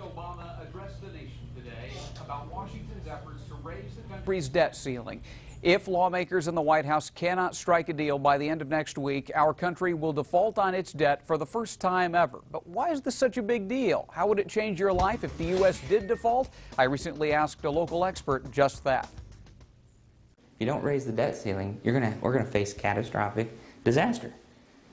Obama addressed the nation today about Washington's efforts to raise the country's debt ceiling. If lawmakers in the White House cannot strike a deal by the end of next week, our country will default on its debt for the first time ever. But why is this such a big deal? How would it change your life if the U.S. did default? I recently asked a local expert just that. If you don't raise the debt ceiling, we're gonna face catastrophic disaster.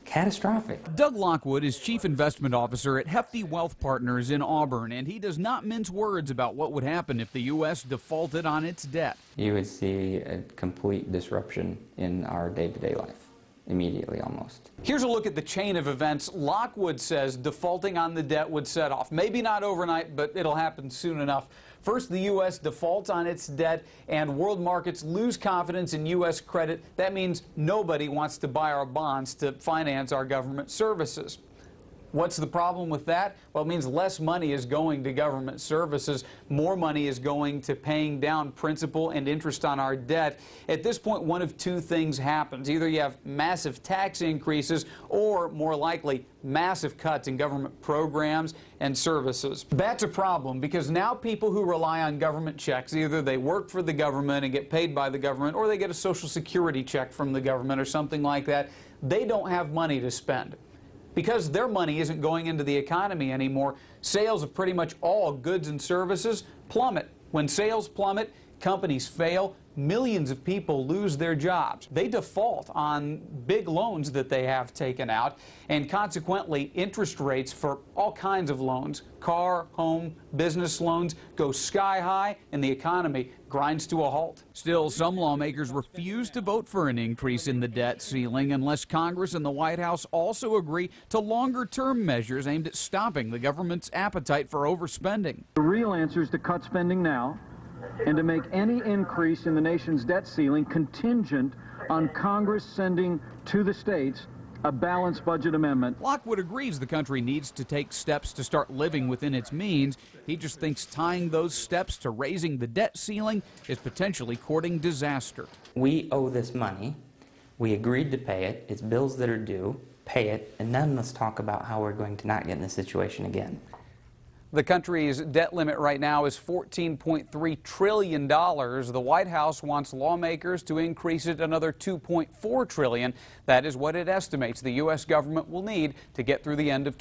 Catastrophic. Doug Lockwood is Chief Investment Officer at Hefty Wealth Partners in Auburn, and he does not mince words about what would happen if the U.S. defaulted on its debt. You would see a complete disruption in our day-to-day life, immediately almost. Here's a look at the chain of events Lockwood says defaulting on the debt would set off. Maybe not overnight, but it'll happen soon enough. First, the U.S. defaults on its debt and world markets lose confidence in U.S. credit. That means nobody wants to buy our bonds to finance our government services. What's the problem with that? Well, it means less money is going to government services. More money is going to paying down principal and interest on our debt. At this point, one of two things happens. Either you have massive tax increases or, more likely, massive cuts in government programs and services. That's a problem because now people who rely on government checks, either they work for the government and get paid by the government, or they get a Social Security check from the government or something like that, they don't have money to spend. Because their money isn't going into the economy anymore, sales of pretty much all goods and services plummet. When sales plummet, companies fail, millions of people lose their jobs. They default on big loans that they have taken out, and consequently, interest rates for all kinds of loans, car, home, business loans, go sky high, and the economy grinds to a halt. Still, some lawmakers refuse to vote for an increase in the debt ceiling unless Congress and the White House also agree to longer-term measures aimed at stopping the government's appetite for overspending. The real answer is to cut spending now and to make any increase in the nation's debt ceiling contingent on Congress sending to the states a balanced budget amendment. Lockwood agrees the country needs to take steps to start living within its means. He just thinks tying those steps to raising the debt ceiling is potentially courting disaster. We owe this money. We agreed to pay it. It's bills that are due. Pay it, and then let's talk about how we're going to not get in this situation again. The country's debt limit right now is $14.3 trillion. The White House wants lawmakers to increase it another $2.4 trillion. That is what it estimates the U.S. government will need to get through the end of